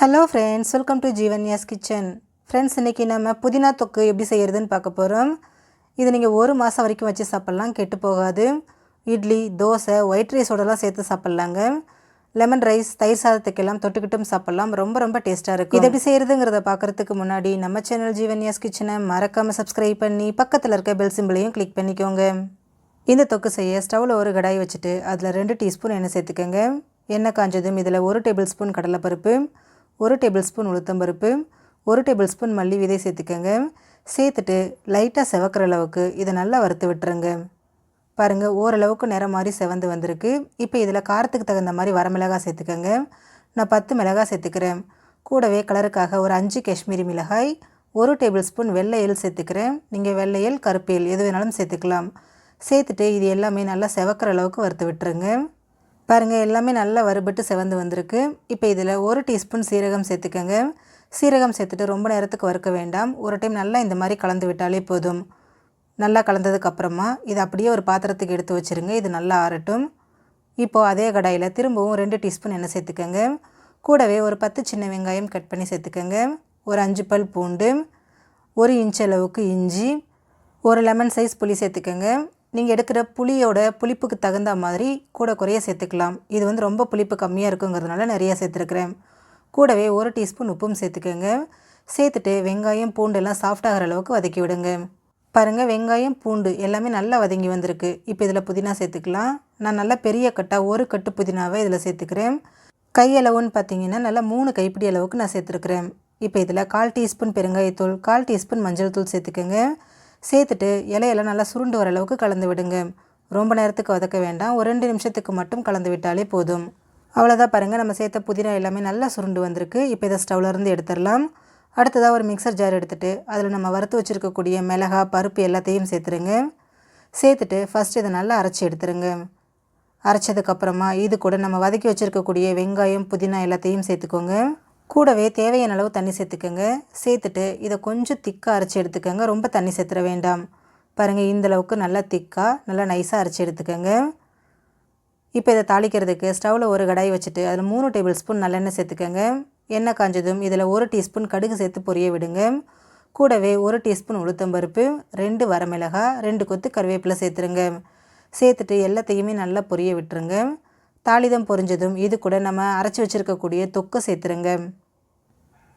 Hello friends, welcome to Jeevanya's kitchen. Friends, இன்றைக்கி நம்ம புதினா தொக்கு எப்படி செய்கிறதுன்னு பார்க்க போகிறோம். இது நீங்கள் 1 மாதம் வரைக்கும் வச்சு சாப்பிட்லாம், கெட்டு போகாது. இட்லி, தோசை, ஒயிட் ரைஸோடலாம் சேர்த்து சாப்பிட்லாங்க. லெமன் ரைஸ், தயிர் சாதத்துக்கெல்லாம் தொட்டுக்கிட்டும் சாப்பிட்லாம். ரொம்ப ரொம்ப டேஸ்ட்டாக இருக்கும். இது எப்படி செய்கிறதுங்கிறத பார்க்குறதுக்கு முன்னாடி நம்ம சேனல் ஜீவன்யாஸ் கிச்சனை மறக்காமல் சப்ஸ்கிரைப் பண்ணி பக்கத்தில் இருக்க பெல் சிம்பிளையும் கிளிக் பண்ணிக்கோங்க. இந்த தொக்கு செய்ய ஸ்டவ்வில் ஒரு கடாய் வச்சுட்டு அதில் 2 டீஸ்பூன் எண்ணெய் சேர்த்துக்கோங்க. எண்ணெய் காஞ்சதும் இதில் 1 டேபிள் ஸ்பூன் கடலைப்பருப்பு, 1 டேபிள் ஸ்பூன் உளுத்தம்பருப்பு, 1 டேபிள் ஸ்பூன் மல்லி விதை சேர்த்துக்கோங்க. சேர்த்துட்டு லைட்டாக செவக்கிற அளவுக்கு இதை நல்லா வறுத்து விட்டுருங்க. பாருங்கள், ஓரளவுக்கு நிறம் மாதிரி செவந்து வந்திருக்கு. இப்போ இதில் காரத்துக்கு தகுந்த மாதிரி வரமிளகாய் சேர்த்துக்கோங்க. நான் 10 மிளகாய் சேர்த்துக்கிறேன். கூடவே கலருக்காக ஒரு 5 காஷ்மீரி மிளகாய், 1 டேபிள் ஸ்பூன் வெள்ளை எள் சேர்த்துக்கிறேன். நீங்கள் வெள்ளை எள், கருப்பு எள் எது வேணாலும் சேர்த்துக்கலாம். சேர்த்துட்டு இது எல்லாமே நல்லா செவக்கிற அளவுக்கு வறுத்து விட்டுருங்க. பாருங்கள், எல்லாமே நல்லா வறுபட்டு செவந்து வந்திருக்கு. இப்போ இதில் 1 டீஸ்பூன் சீரகம் சேர்த்துக்கோங்க. சீரகம் சேர்த்துட்டு ரொம்ப நேரத்துக்கு வறுக்க வேண்டாம். ஒரு டைம் நல்லா இந்த மாதிரி கலந்து விட்டாலே போதும். நல்லா கலந்ததுக்கப்புறமா இதை அப்படியே ஒரு பாத்திரத்துக்கு எடுத்து வச்சுருங்க. இது நல்லா ஆறட்டும். இப்போது அதே கடாயில் திரும்பவும் 2 டீஸ்பூன் எண்ணெய் சேர்த்துக்கோங்க. கூடவே ஒரு 10 சின்ன வெங்காயம் கட் பண்ணி சேர்த்துக்கோங்க. ஒரு 5 பல் பூண்டு, 1 இன்ச் அளவுக்கு இஞ்சி, ஒரு லெமன் சைஸ் புளி சேர்த்துக்கோங்க. நீங்கள் எடுக்கிற புளியோட புளிப்புக்கு தகுந்த மாதிரி கூட குறைய சேர்த்துக்கலாம். இது வந்து ரொம்ப புளிப்பு கம்மியாக இருக்குங்கிறதுனால நிறையா சேர்த்துருக்குறேன். கூடவே 1 டீஸ்பூன் உப்பும் சேர்த்துக்கோங்க. சேர்த்துட்டு வெங்காயம் பூண்டெல்லாம் சாஃப்டாகிற அளவுக்கு வதக்கி விடுங்க. பாருங்கள், வெங்காயம் பூண்டு எல்லாமே நல்லா வதங்கி வந்திருக்கு. இப்போ இதில் புதினா சேர்த்துக்கலாம். நான் நல்லா பெரிய கட்டாக 1 கட்டு புதினாவை இதில் சேர்த்துக்கிறேன். கையளவுன்னு பார்த்தீங்கன்னா நல்லா 3 கைப்பிடி அளவுக்கு நான் சேர்த்துருக்குறேன். இப்போ இதில் 1/4 டீஸ்பூன் பெருங்காயத்தூள், 1/4 டீஸ்பூன் மஞ்சள் தூள் சேர்த்துக்கோங்க. சேர்த்துட்டு இலையெல்லாம் நல்லா சுருண்டு வர அளவுக்கு கலந்து விடுங்க. ரொம்ப நேரத்துக்கு வதக்க வேண்டாம். ஒரு 2 நிமிஷத்துக்கு மட்டும் கலந்து விட்டாலே போதும். அவ்வளோதான். பாருங்கள், நம்ம சேர்த்த புதினா எல்லாமே நல்லா சுருண்டு வந்திருக்கு. இப்போ இதை ஸ்டவ்லேருந்து எடுத்துடலாம். அடுத்ததாக ஒரு மிக்சர் ஜார் எடுத்துகிட்டு அதில் நம்ம வறுத்து வச்சுருக்கக்கூடிய மிளகா, பருப்பு எல்லாத்தையும் சேர்த்துருங்க. சேர்த்துட்டு ஃபஸ்ட்டு இதை நல்லா அரைச்சி எடுத்துருங்க. அரைச்சதுக்கப்புறமா இது கூட நம்ம வதக்கி வச்சுருக்கக்கூடிய வெங்காயம், புதினா எல்லாத்தையும் சேர்த்துக்கோங்க. கூடவே தேவையான அளவு தண்ணி சேர்த்துக்கோங்க. சேர்த்துட்டு இதை கொஞ்சம் திக்காக அரைச்சி எடுத்துக்கோங்க. ரொம்ப தண்ணி சேர்த்துற வேண்டாம். பாருங்கள், இந்தளவுக்கு நல்லா திக்காக நல்லா நைஸாக அரைச்சி எடுத்துக்கோங்க. இப்போ இதை தாளிக்கிறதுக்கு ஸ்டவ்வில் ஒரு கடாய் வச்சுட்டு அதில் 3 டேபிள் ஸ்பூன் நல்லெண்ணெய் சேர்த்துக்கோங்க. எண்ணெய் காஞ்சதும் இதில் 1 டீஸ்பூன் கடுகு சேர்த்து பொரிய விடுங்க. கூடவே 1 டீஸ்பூன் உளுத்தம்பருப்பு, 2 வரமிளகாய், 2 கொத்து கருவேப்பிலை சேர்த்துருங்க. சேர்த்துட்டு எல்லாத்தையுமே நல்லா பொரிய விட்டுருங்க. தாளிதம் பொரிஞ்சதும் இது கூட நம்ம அரைச்சி வச்சுருக்கக்கூடிய தொக்கை சேர்த்துருங்க.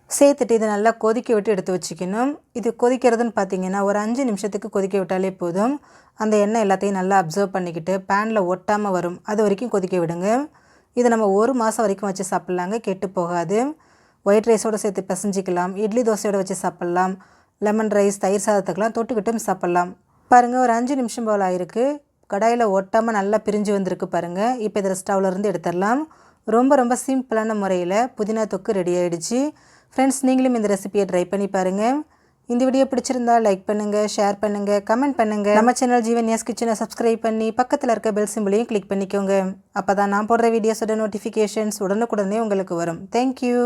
சேர்த்துட்டு இதை நல்லா கொதிக்க விட்டு எடுத்து வச்சுக்கணும். இது கொதிக்கிறதுன்னு பார்த்தீங்கன்னா ஒரு 5 நிமிஷத்துக்கு கொதிக்க விட்டாலே போதும். அந்த எண்ணெய் எல்லாத்தையும் நல்லா அப்சர்வ் பண்ணிக்கிட்டு பேனில் ஒட்டாமல் வரும், அது வரைக்கும் கொதிக்க விடுங்க. இதை நம்ம 1 மாதம் வரைக்கும் வச்சு சாப்பிட்லாங்க, கெட்டு போகாது. ஒயிட் ரைஸோடு சேர்த்து பிசைஞ்சிக்கலாம், இட்லி தோசையோடு வச்சு சாப்பிட்லாம், லெமன் ரைஸ், தயிர் சாதத்துக்கெலாம் தொட்டுக்கிட்டும் சாப்பிட்லாம். பாருங்கள், ஒரு 5 நிமிஷம் போல் ஆயிருக்கு. கடாயில் ஒட்டாமல் நல்லா பிரிஞ்சு வந்திருக்கு பாருங்கள். இப்போ இதில் ஸ்டவ்லேருந்து எடுத்துடலாம். ரொம்ப சிம்பிளான முறையில் புதினா தொக்கு ரெடி ஆகிடுச்சு. ஃப்ரெண்ட்ஸ், நீங்களும் இந்த ரெசிபியை ட்ரை பண்ணி பாருங்கள். இந்த வீடியோ பிடிச்சிருந்தா லைக் பண்ணுங்கள், ஷேர் பண்ணுங்கள், கமெண்ட் பண்ணுங்கள். நம்ம சேனல் ஜீவன்யாஸ் கிச்சனை சப்ஸ்கிரைப் பண்ணி பக்கத்தில் இருக்க பெல் சிம்பிளையும் கிளிக் பண்ணிக்கோங்க. அப்போ தான் நான் போடுற வீடியோஸோட நோட்டிஃபிகேஷன்ஸ் உடனுக்குடனே உங்களுக்கு வரும். தேங்க்யூ.